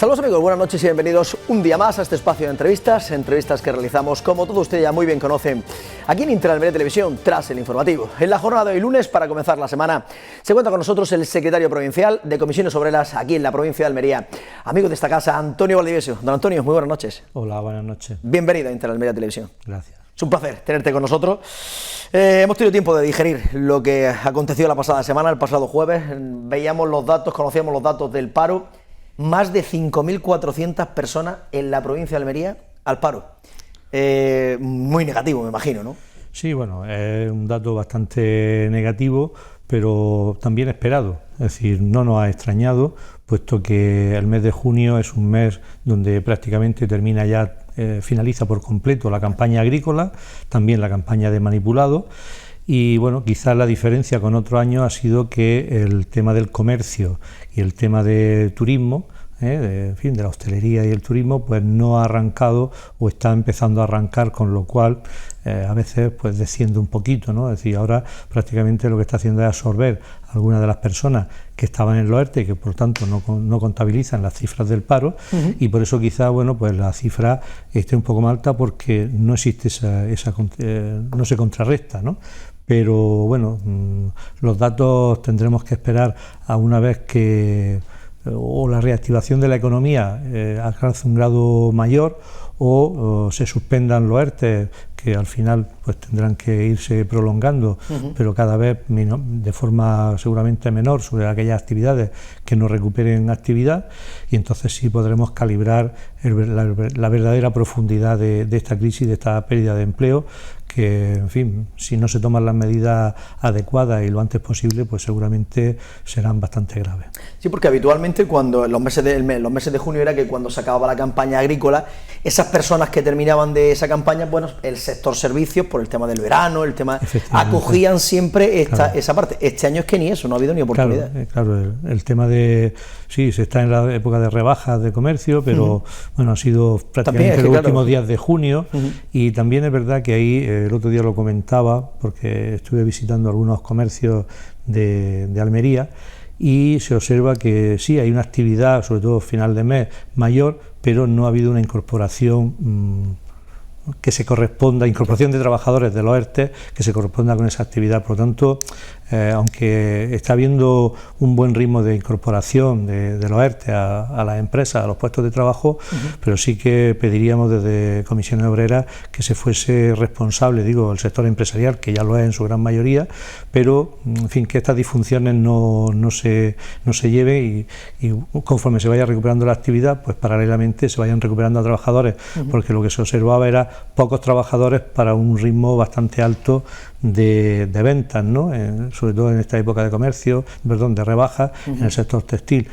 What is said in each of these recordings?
Saludos amigos, buenas noches y bienvenidos un día más a este espacio de entrevistas que realizamos, como todo usted ya muy bien conoce, aquí en Inter-Almería Televisión, tras el informativo. En la jornada de hoy lunes, para comenzar la semana, se cuenta con nosotros el secretario provincial de Comisiones Obreras aquí en la provincia de Almería, amigo de esta casa, Antonio Valdivieso. Don Antonio, muy buenas noches. Hola, buenas noches. Bienvenido a Inter-Almería Televisión. Gracias. Es un placer tenerte con nosotros. Hemos tenido tiempo de digerir lo que aconteció la pasada semana, el pasado jueves. Veíamos los datos, conocíamos los datos del paro. Más de 5.400 personas en la provincia de Almería al paro. Muy negativo, me imagino, ¿no? Sí, bueno, es un dato bastante negativo, pero también esperado. Es decir, no nos ha extrañado, puesto que el mes de junio es un mes donde prácticamente termina ya, finaliza por completo la campaña agrícola, también la campaña de manipulado. Y bueno, quizás la diferencia con otro año ha sido que el tema del comercio y el tema de turismo, en fin, de la hostelería y el turismo, pues no ha arrancado o está empezando a arrancar, con lo cual a veces pues desciende un poquito, ¿no? Es decir, ahora prácticamente lo que está haciendo es absorber a algunas de las personas que estaban en los ERTE y que por tanto no contabilizan las cifras del paro, y por eso quizás, bueno, pues la cifra esté un poco más alta porque no existe no se contrarresta, ¿no? Pero bueno, los datos tendremos que esperar a una vez que o la reactivación de la economía alcance un grado mayor o se suspendan los ERTE, que al final pues tendrán que irse prolongando, pero cada vez de forma seguramente menor sobre aquellas actividades que no recuperen actividad, y entonces sí podremos calibrar la verdadera profundidad de esta crisis, de esta pérdida de empleo, que, en fin, si no se toman las medidas adecuadas y lo antes posible, pues seguramente serán bastante graves. Sí, porque habitualmente cuando los meses de junio era que cuando se acababa la campaña agrícola, esas personas que terminaban de esa campaña, bueno, el sector servicios, por el tema del verano, el tema, acogían siempre esa parte. Este año es que ni eso, no ha habido ni oportunidad. Claro, el tema de, sí, se está en la época de rebajas de comercio, pero bueno, ha sido prácticamente los últimos días de junio, y también es verdad que ahí, el otro día lo comentaba, porque estuve visitando algunos comercios de Almería, y se observa que sí, hay una actividad, sobre todo final de mes, mayor, pero no ha habido una incorporación que se corresponda, incorporación de trabajadores de los ERTE que se corresponda con esa actividad. Por lo tanto, aunque está habiendo un buen ritmo de incorporación de los ERTE a las empresas, a los puestos de trabajo, pero sí que pediríamos desde Comisiones Obreras que se fuese responsable, digo, el sector empresarial, que ya lo es en su gran mayoría, pero, en fin, que estas disfunciones no se lleven y conforme se vaya recuperando la actividad, pues paralelamente se vayan recuperando a trabajadores, porque lo que se observaba era pocos trabajadores para un ritmo bastante alto de ventas, ¿no? Sobre todo en esta época de rebajas en el sector textil.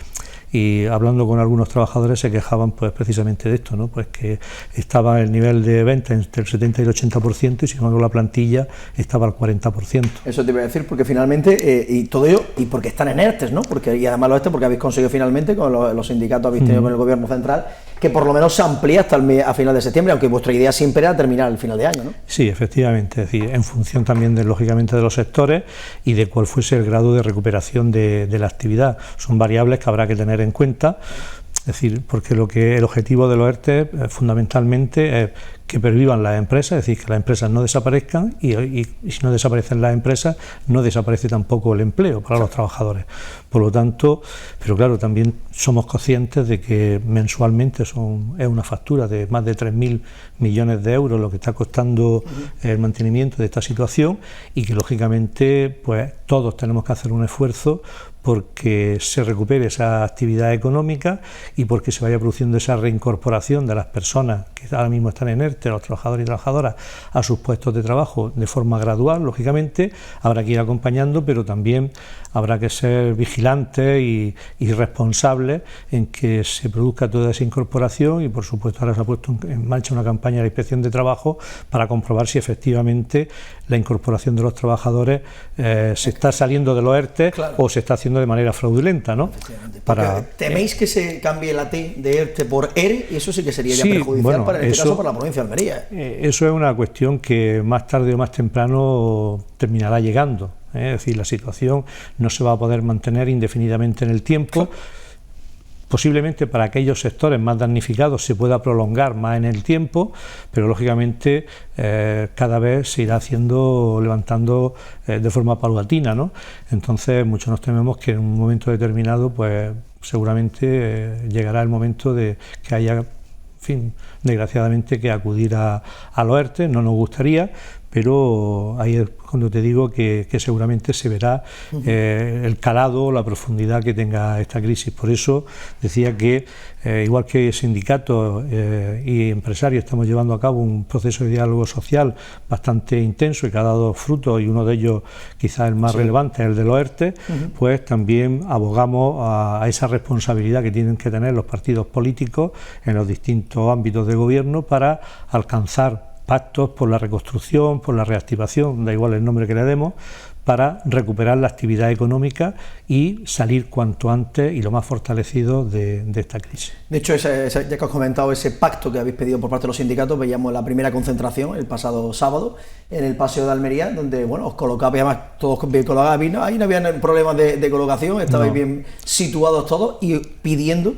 Y hablando con algunos trabajadores se quejaban pues precisamente de esto, ¿no? Pues que estaba el nivel de venta entre el 70 y el 80%, y sin embargo la plantilla estaba al 40%. Eso te iba a decir, porque finalmente, y todo ello, y porque están en ERTE, ¿no? Y además porque habéis conseguido finalmente, con los sindicatos, habéis tenido con el gobierno central, que por lo menos se amplía hasta a final de septiembre, aunque vuestra idea siempre era terminar al final de año, ¿no? Sí, efectivamente, es decir, en función también lógicamente de los sectores y de cuál fuese el grado de recuperación de la actividad. Son variables que habrá que tener en cuenta, es decir, porque el objetivo de los ERTE fundamentalmente es que pervivan las empresas, es decir, que las empresas no desaparezcan, y si no desaparecen las empresas, no desaparece tampoco el empleo para los trabajadores. Por lo tanto, pero claro, también somos conscientes de que mensualmente es una factura de más de 3.000 millones de euros lo que está costando el mantenimiento de esta situación, y que lógicamente pues todos tenemos que hacer un esfuerzo porque se recupere esa actividad económica y porque se vaya produciendo esa reincorporación de las personas que ahora mismo están en ERTE, los trabajadores y trabajadoras, a sus puestos de trabajo de forma gradual. Lógicamente habrá que ir acompañando, pero también habrá que ser vigilantes y responsables en que se produzca toda esa incorporación, y por supuesto ahora se ha puesto en marcha una campaña de inspección de trabajo para comprobar si efectivamente la incorporación de los trabajadores se está saliendo de los ERTE, claro, o se está haciendo de manera fraudulenta, ¿no? ¿Teméis que se cambie la T de ERTE por ERE? Y eso sí que sería ya perjudicial para, en este caso, para la provincia de Almería. Eso es una cuestión que más tarde o más temprano terminará llegando. Es decir, la situación no se va a poder mantener indefinidamente en el tiempo. posiblemente para aquellos sectores más damnificados se pueda prolongar más en el tiempo, pero lógicamente cada vez se irá levantando de forma paulatina, ¿no? Entonces muchos nos tememos que en un momento determinado pues seguramente llegará el momento de que haya, en fin, desgraciadamente, que acudir a los ERTE. No nos gustaría, pero ahí es cuando te digo que seguramente se verá el calado, la profundidad que tenga esta crisis. Por eso decía que, igual que sindicatos y empresarios, estamos llevando a cabo un proceso de diálogo social bastante intenso y que ha dado frutos, y uno de ellos quizás el más relevante es el de los ERTE, pues también abogamos a esa responsabilidad que tienen que tener los partidos políticos en los distintos ámbitos de gobierno para alcanzar pactos por la reconstrucción, por la reactivación, da igual el nombre que le demos, para recuperar la actividad económica y salir cuanto antes y lo más fortalecido de esta crisis. De hecho, ya que has comentado ese pacto que habéis pedido por parte de los sindicatos, veíamos la primera concentración el pasado sábado en el Paseo de Almería, donde os colocabais, además todos bien colocados, ¿no? Ahí no había problemas de colocación, estabais bien situados todos y pidiendo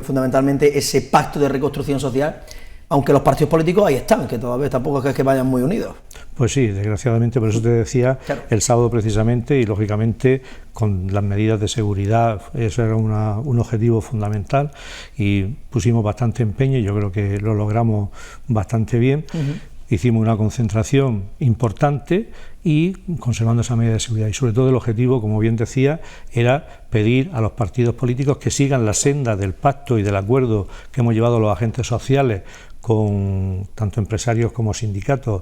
fundamentalmente ese pacto de reconstrucción social. Aunque los partidos políticos ahí están, que todavía tampoco es que vayan muy unidos. Pues sí, desgraciadamente, por eso te decía, claro, el sábado precisamente, y lógicamente con las medidas de seguridad, eso era un objetivo fundamental, y pusimos bastante empeño, y yo creo que lo logramos bastante bien. Hicimos una concentración importante y conservando esa medida de seguridad, y sobre todo el objetivo, como bien decía, era pedir a los partidos políticos que sigan la senda del pacto y del acuerdo que hemos llevado los agentes sociales con tanto empresarios como sindicatos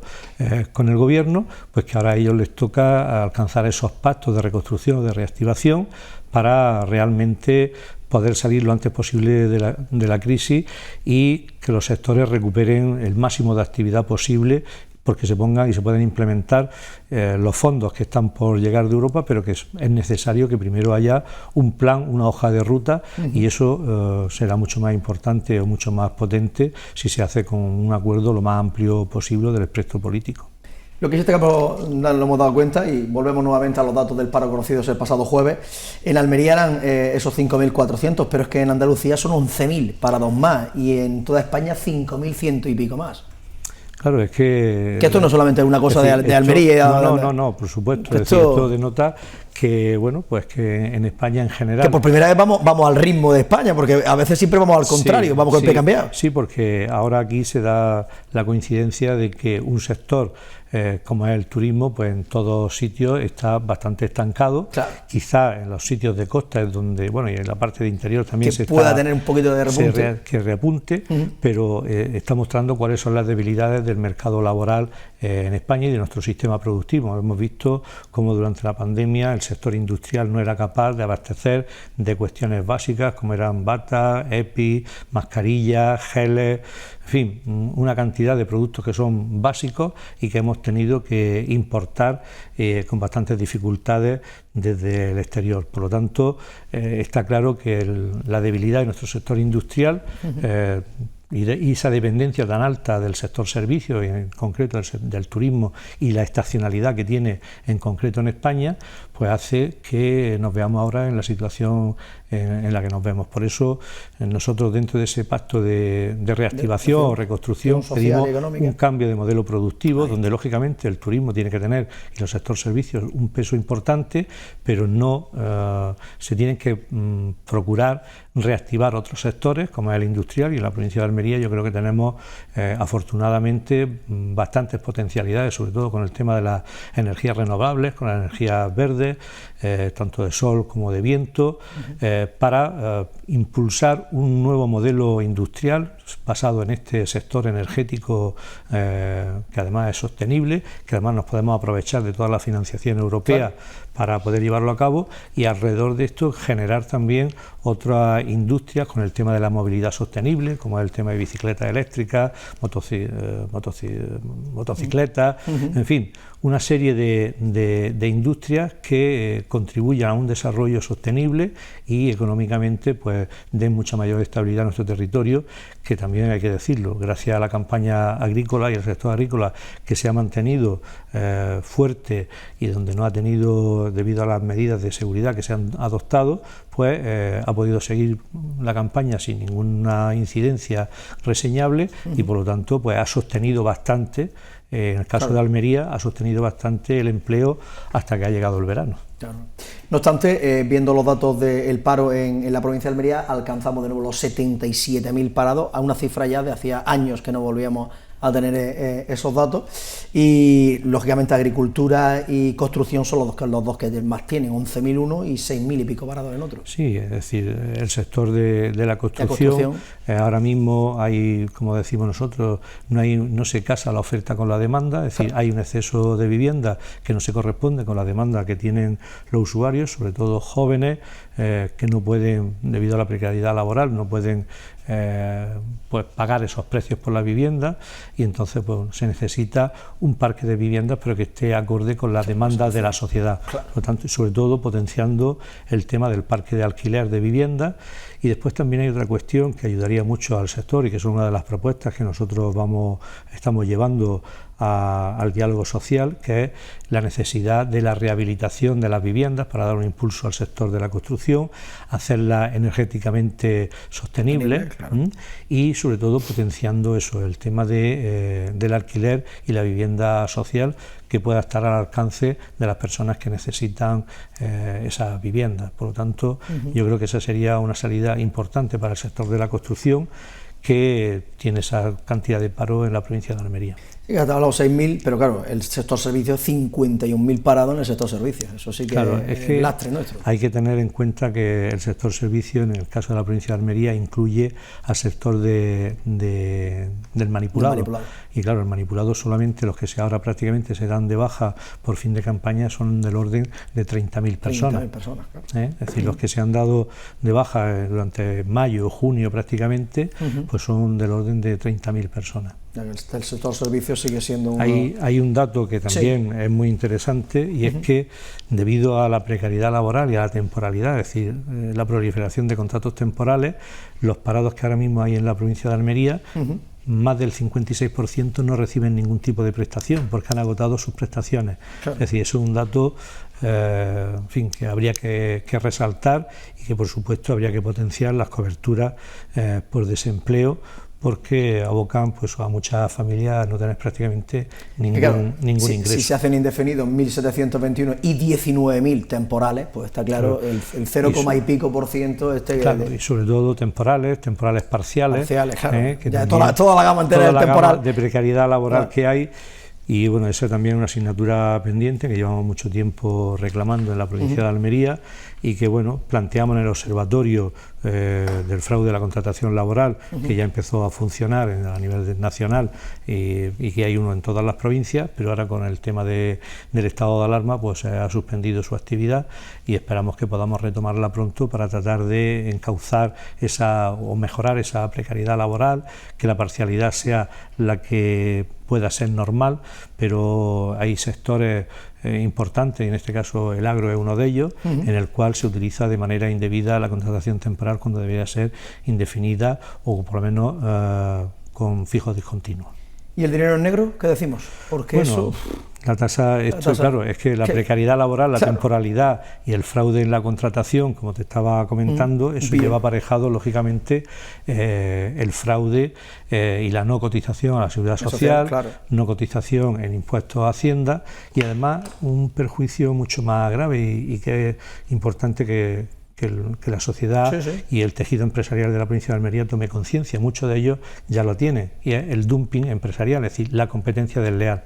con el gobierno, pues que ahora a ellos les toca alcanzar esos pactos de reconstrucción o de reactivación para realmente poder salir lo antes posible de la crisis y que los sectores recuperen el máximo de actividad posible, porque se pongan y se puedan implementar los fondos que están por llegar de Europa, pero que es necesario que primero haya un plan, una hoja de ruta, y eso será mucho más importante o mucho más potente si se hace con un acuerdo lo más amplio posible del espectro político. Lo que en este campo lo hemos dado cuenta, y volvemos nuevamente a los datos del paro conocidos el pasado jueves, en Almería eran esos 5.400, pero es que en Andalucía son 11.000 parados más, y en toda España 5.100 y pico más. Claro, es que esto no solamente es una cosa de Almería. No, por supuesto. Esto denota que, bueno, pues que en España en general... Que por primera vez vamos al ritmo de España, porque a veces siempre vamos al contrario, vamos con el pie cambiado. Sí, porque ahora aquí se da la coincidencia de que un sector como es el turismo, pues en todos sitios está bastante estancado. Claro. Quizá en los sitios de costa es donde, bueno, y en la parte de interior también que pueda tener un poquito de repunte. Que repunte, pero está mostrando cuáles son las debilidades del mercado laboral en España y de nuestro sistema productivo. Hemos visto cómo durante la pandemia el sector industrial no era capaz de abastecer de cuestiones básicas como eran batas, EPI, mascarillas, geles, en fin, una cantidad de productos que son básicos y que hemos tenido que importar con bastantes dificultades desde el exterior. Por lo tanto, está claro que la debilidad de nuestro sector industrial y esa dependencia tan alta del sector servicios, y en concreto del turismo, y la estacionalidad que tiene en concreto en España, pues hace que nos veamos ahora en la situación en la que nos vemos. Por eso nosotros, dentro de ese pacto de reactivación o reconstrucción, pedimos un cambio de modelo productivo, donde lógicamente el turismo tiene que tener, y el sector servicios, un peso importante, pero no se tienen que procurar reactivar otros sectores, como es el industrial, y en la provincia de Almería yo creo que tenemos afortunadamente bastantes potencialidades, sobre todo con el tema de las energías renovables, con las energías verdes, tanto de sol como de viento, para impulsar un nuevo modelo industrial basado en este sector energético que además es sostenible, que además nos podemos aprovechar de toda la financiación europea para poder llevarlo a cabo, y alrededor de esto generar también otras industrias con el tema de la movilidad sostenible, como es el tema de bicicletas eléctricas, motocicletas, en fin, una serie de industrias que contribuyan a un desarrollo sostenible y económicamente pues den mucha mayor estabilidad a nuestro territorio, que también hay que decirlo, gracias a la campaña agrícola y el sector agrícola que se ha mantenido fuerte, y donde no ha tenido, debido a las medidas de seguridad que se han adoptado, pues ha podido seguir la campaña sin ninguna incidencia reseñable y por lo tanto pues ha sostenido bastante, en el caso de Almería, ha sostenido bastante el empleo hasta que ha llegado el verano. Claro. No obstante, viendo los datos del paro en la provincia de Almería, alcanzamos de nuevo los 77.000 parados, a una cifra ya de hacía años que no volvíamos a tener esos datos, y lógicamente agricultura y construcción son los dos que más tienen, 11.000 uno y 6.000 y pico parados en otro. Sí, es decir, el sector de la construcción, ahora mismo hay, como decimos nosotros, no se casa la oferta con la demanda, es decir, hay un exceso de vivienda que no se corresponde con la demanda que tienen los usuarios, sobre todo jóvenes, que no pueden, debido a la precariedad laboral, no pueden pues pagar esos precios por la vivienda, y entonces pues se necesita un parque de viviendas pero que esté acorde con las demandas de la sociedad. Por lo tanto, sobre todo potenciando el tema del parque de alquiler de viviendas. Y después también hay otra cuestión que ayudaría mucho al sector y que es una de las propuestas que nosotros estamos llevando al diálogo social, que es la necesidad de la rehabilitación de las viviendas para dar un impulso al sector de la construcción, hacerla energéticamente sostenible, y sobre todo potenciando eso, el tema del alquiler y la vivienda social, que pueda estar al alcance de las personas que necesitan esas viviendas. Por lo tanto, yo creo que esa sería una salida importante para el sector de la construcción, que tiene esa cantidad de paro en la provincia de Almería. Sí, te ha hablado 6.000, pero claro, el sector servicios, 51.000 parados en el sector servicios. Eso sí que es que lastre nuestro. Hay que tener en cuenta que el sector servicios, en el caso de la provincia de Almería, incluye al sector del manipulado. Y claro, el manipulado, solamente los que ahora prácticamente se dan de baja por fin de campaña son del orden de 30.000 personas. 30.000 personas, claro. Es decir, los que se han dado de baja durante mayo o junio prácticamente, pues son del orden de 30.000 personas. El sector servicios sigue siendo Hay un dato que también es muy interesante, y es que debido a la precariedad laboral y a la temporalidad, es decir, la proliferación de contratos temporales, los parados que ahora mismo hay en la provincia de Almería, más del 56% no reciben ningún tipo de prestación porque han agotado sus prestaciones. Claro. Es decir, eso es un dato en fin, que habría que resaltar, y que por supuesto habría que potenciar las coberturas por desempleo, porque abocan pues a muchas familias a no tener prácticamente ningún ingreso. Si se hacen indefinidos 1.721 y 19.000 temporales, pues está claro, el 0, y pico por ciento. Claro, y sobre todo temporales parciales, claro. Que ya toda la gama entera del temporal. Gama de precariedad laboral que hay. Y bueno, esa también es una asignatura pendiente que llevamos mucho tiempo reclamando en la provincia de Almería, y que bueno, planteamos en el observatorio del fraude de la contratación laboral, que ya empezó a funcionar a nivel nacional, y que hay uno en todas las provincias, pero ahora con el tema del estado de alarma pues se ha suspendido su actividad, y esperamos que podamos retomarla pronto para tratar de encauzar o mejorar esa precariedad laboral, que la parcialidad sea la que pueda ser normal, pero hay sectores importantes, y en este caso el agro es uno de ellos, en el cual se utiliza de manera indebida la contratación temporal cuando debería ser indefinida, o por lo menos con fijos discontinuos. ¿Y el dinero en negro? ¿Qué decimos? Porque eso... La tasa, claro, es que la precariedad laboral, la temporalidad y el fraude en la contratación, como te estaba comentando, eso lleva aparejado, lógicamente, el fraude y la no cotización a la seguridad social, no cotización en impuestos a Hacienda, y además un perjuicio mucho más grave, y que es importante que la sociedad y el tejido empresarial de la provincia de Almería tome conciencia. Muchos de ellos ya lo tienen, y es el dumping empresarial, es decir, la competencia desleal.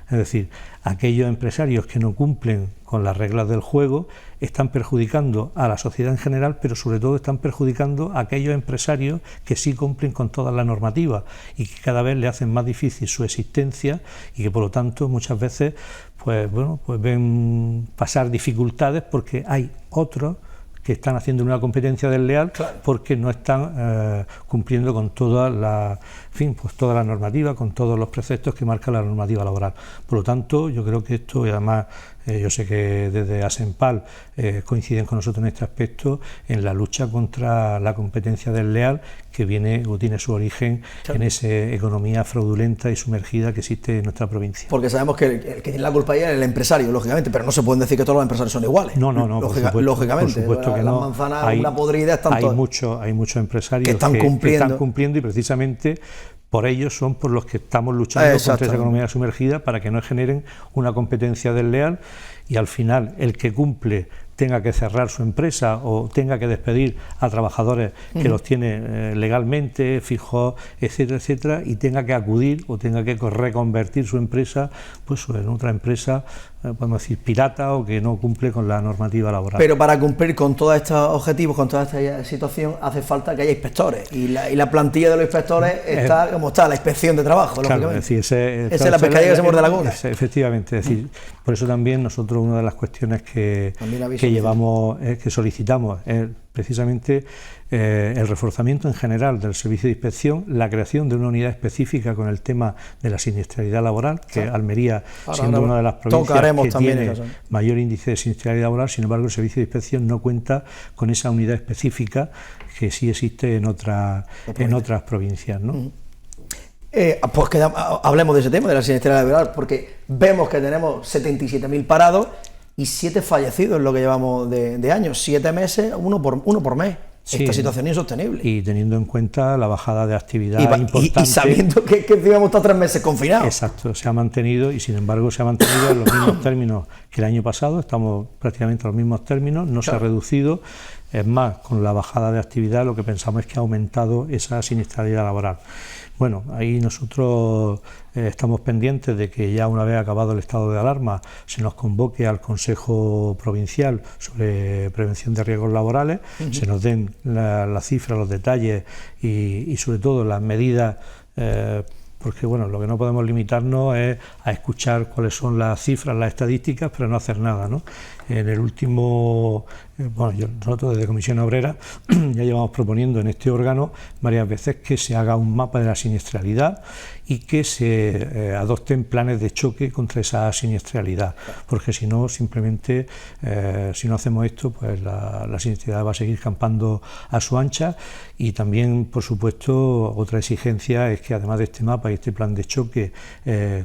Es decir, aquellos empresarios que no cumplen con las reglas del juego están perjudicando a la sociedad en general, pero sobre todo están perjudicando a aquellos empresarios que sí cumplen con toda la normativa, y que cada vez le hacen más difícil su existencia, y que por lo tanto muchas veces pues ven pasar dificultades porque hay otros que están haciendo una competencia desleal, porque no están cumpliendo con toda la normativa, con todos los preceptos que marca la normativa laboral. Por lo tanto, yo creo que esto, y además yo sé que desde ASEMPAL coinciden con nosotros en este aspecto, en la lucha contra la competencia desleal que viene o tiene su origen en esa economía fraudulenta y sumergida que existe en nuestra provincia. Porque sabemos que el que tiene la culpa ahí es el empresario, lógicamente, pero no se pueden decir que todos los empresarios son iguales. No, lógicamente. Por supuesto que las no. manzanas, una podrida, están hay muchos empresarios que están cumpliendo y precisamente por ellos son por los que estamos luchando contra esa economía sumergida para que no generen una competencia desleal y al final el que cumple tenga que cerrar su empresa o tenga que despedir a trabajadores que los tiene legalmente, fijos, etcétera, etcétera, y tenga que acudir o tenga que reconvertir su empresa pues en otra empresa, podemos decir, pirata o que no cumple con la normativa laboral. Pero para cumplir con todos estos objetivos, con toda esta situación, hace falta que haya inspectores y la plantilla de los inspectores está como está, la inspección de trabajo, claro, lógicamente. Es decir, esa es la pescadilla que se muerde la cola. Efectivamente, es decir, por eso también nosotros una de las cuestiones que llevamos, que solicitamos, es precisamente el reforzamiento en general del servicio de inspección, la creación de una unidad específica con el tema de la siniestralidad laboral, que Almería, siendo una de las provincias que tiene mayor índice de siniestralidad laboral, sin embargo el servicio de inspección no cuenta con esa unidad específica que sí existe en otras provincias, ¿no? Pues hablemos de ese tema, de la siniestralidad laboral, porque vemos que tenemos 77.000 parados y 7 fallecidos en lo que llevamos de años, 7 meses, uno por mes. Sí, esta situación es insostenible. Y teniendo en cuenta la bajada de actividad importante. Y sabiendo que íbamos a estar 3 meses confinados. Exacto, se ha mantenido y sin embargo se ha mantenido en los mismos términos que el año pasado, estamos prácticamente en los mismos términos, no se ha reducido. Es más, con la bajada de actividad lo que pensamos es que ha aumentado esa siniestralidad laboral. Bueno, ahí nosotros estamos pendientes de que ya una vez acabado el estado de alarma se nos convoque al Consejo Provincial sobre prevención de riesgos laborales, se nos den las cifras, los detalles y sobre todo las medidas, porque bueno, lo que no podemos limitarnos es a escuchar cuáles son las cifras, las estadísticas, pero no hacer nada, ¿no? En el último, nosotros desde Comisión Obrera ya llevamos proponiendo en este órgano varias veces que se haga un mapa de la siniestralidad y que se adopten planes de choque contra esa siniestralidad, porque si no, simplemente, si no hacemos esto, pues la siniestralidad va a seguir campando a su ancha. Y también, por supuesto, otra exigencia es que además de este mapa y este plan de choque,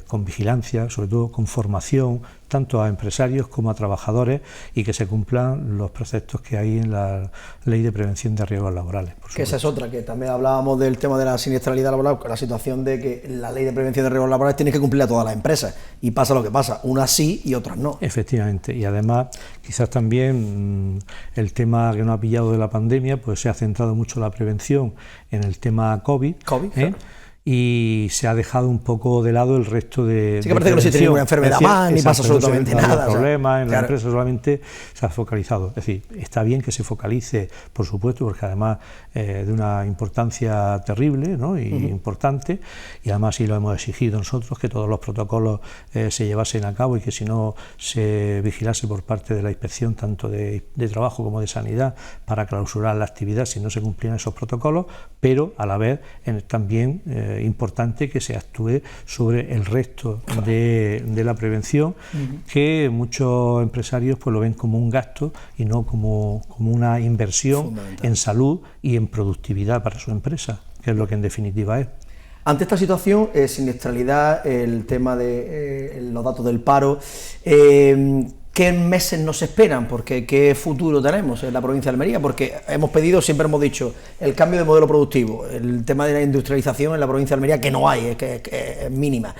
con vigilancia, sobre todo con formación, tanto a empresarios como a trabajadores, y que se cumplan los preceptos que hay en la Ley de Prevención de Riesgos Laborales. Que esa es otra, que también hablábamos del tema de la siniestralidad laboral, con la situación de que la Ley de Prevención de Riesgos Laborales tiene que cumplir a todas las empresas, y pasa lo que pasa, unas sí y otras no. Efectivamente, y además quizás también el tema que nos ha pillado de la pandemia, pues se ha centrado mucho la prevención en el tema COVID, claro. Y se ha dejado un poco de lado el resto de... Sí, que parece que no existe ninguna enfermedad más, ni pasa absolutamente nada. No hay problemas, en la empresa solamente se ha focalizado. Es decir, está bien que se focalice, por supuesto, porque además de una importancia terrible, ¿no? Y importante, y además sí lo hemos exigido nosotros, que todos los protocolos se llevasen a cabo y que si no se vigilase por parte de la inspección, tanto de trabajo como de sanidad, para clausurar la actividad si no se cumplían esos protocolos, pero a la vez también importante que se actúe sobre el resto de la prevención, que muchos empresarios pues lo ven como un gasto y no como una inversión en salud y en productividad para su empresa, que es lo que en definitiva es. Ante esta situación, siniestralidad, el tema de los datos del paro, ¿qué meses nos esperan? Porque ¿qué futuro tenemos en la provincia de Almería? Porque siempre hemos dicho, el cambio de modelo productivo, el tema de la industrialización en la provincia de Almería, que no hay, que es mínima.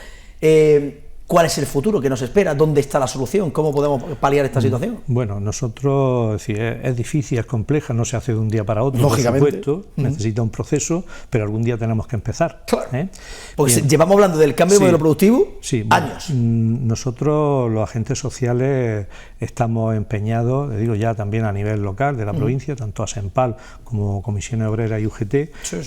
¿Cuál es el futuro que nos espera? ¿Dónde está la solución? ¿Cómo podemos paliar esta situación? Bueno, nosotros, es difícil, es compleja, no se hace de un día para otro, lógicamente. Por supuesto, necesita un proceso, pero algún día tenemos que empezar. Claro. Porque llevamos hablando del cambio de modelo productivo años. Nosotros, los agentes sociales, estamos empeñados, digo ya también a nivel local de la provincia, tanto ASEMPAL como Comisiones Obreras y UGT,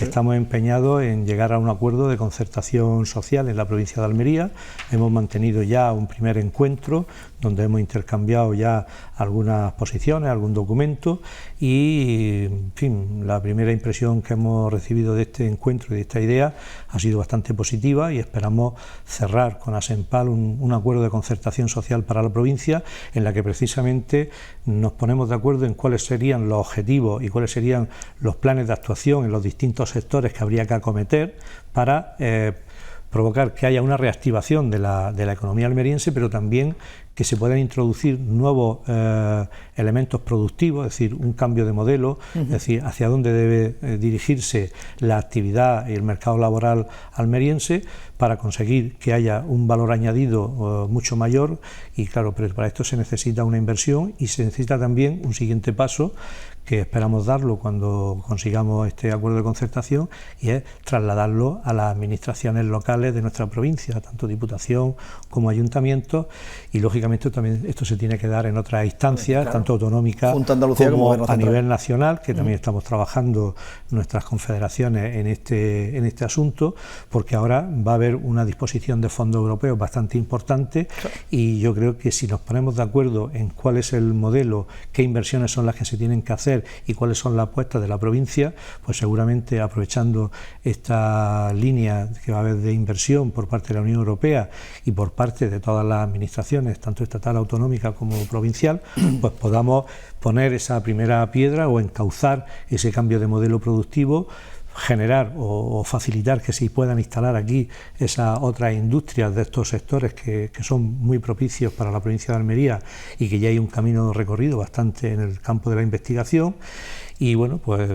estamos empeñados en llegar a un acuerdo de concertación social en la provincia de Almería. Hemos mantenido mantenido ya un primer encuentro donde hemos intercambiado ya algunas posiciones, algún documento y, en fin, la primera impresión que hemos recibido de este encuentro y de esta idea ha sido bastante positiva y esperamos cerrar con Asempal un acuerdo de concertación social para la provincia en la que precisamente nos ponemos de acuerdo en cuáles serían los objetivos y cuáles serían los planes de actuación en los distintos sectores que habría que acometer para provocar que haya una reactivación de la economía almeriense, pero también que se puedan introducir nuevos elementos productivos, es decir, un cambio de modelo, es decir, hacia dónde debe dirigirse la actividad y el mercado laboral almeriense para conseguir que haya un valor añadido mucho mayor y claro, pero para esto se necesita una inversión y se necesita también un siguiente paso que esperamos darlo cuando consigamos este acuerdo de concertación y es trasladarlo a las administraciones locales de nuestra provincia, tanto Diputación como Ayuntamiento y lógicamente también esto se tiene que dar en otras instancias, claro, tanto autonómicas como a nivel nacional, que también estamos trabajando nuestras confederaciones en este asunto, porque ahora va a haber una disposición de fondos europeos bastante importante y yo creo que si nos ponemos de acuerdo en cuál es el modelo, qué inversiones son las que se tienen que hacer y cuáles son las apuestas de la provincia, pues seguramente aprovechando esta línea que va a haber de inversión por parte de la Unión Europea y por parte de todas las administraciones, tanto estatal, autonómica como provincial, pues podamos poner esa primera piedra o encauzar ese cambio de modelo productivo, generar o facilitar que se puedan instalar aquí esas otras industrias de estos sectores que son muy propicios para la provincia de Almería y que ya hay un camino recorrido bastante en el campo de la investigación y bueno, pues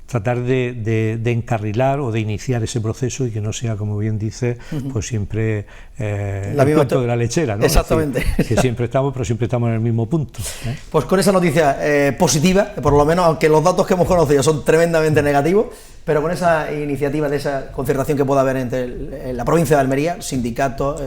tratar de encarrilar o de iniciar ese proceso y que no sea, como bien dice, pues siempre el cuento de la lechera, ¿no? Exactamente. Es decir, que siempre estamos, pero siempre estamos en el mismo punto, ¿eh? Pues con esa noticia positiva, por lo menos, aunque los datos que hemos conocido son tremendamente negativos, pero con esa iniciativa de esa concertación que pueda haber entre la provincia de Almería, sindicatos,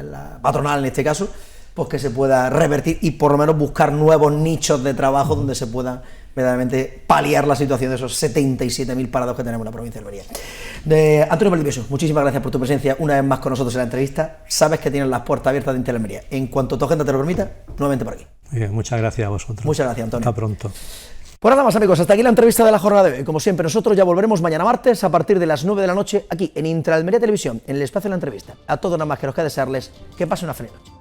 la patronal en este caso, pues que se pueda revertir y por lo menos buscar nuevos nichos de trabajo donde se puedan verdaderamente paliar la situación de esos 77.000 parados que tenemos en la provincia de Almería. Antonio Valdivieso, muchísimas gracias por tu presencia una vez más con nosotros en la entrevista. Sabes que tienes las puertas abiertas de Intel Almería. En cuanto tu agenda te lo permita, nuevamente por aquí. Bien, muchas gracias a vosotros. Muchas gracias, Antonio. Hasta pronto. Pues nada más, amigos, hasta aquí la entrevista de la jornada de hoy. Como siempre, nosotros ya volveremos mañana martes a partir de las 9 de la noche aquí en Inter Almería Televisión, en el espacio de la entrevista. A todos nada más que nos queda desearles que pasen una feliz noche.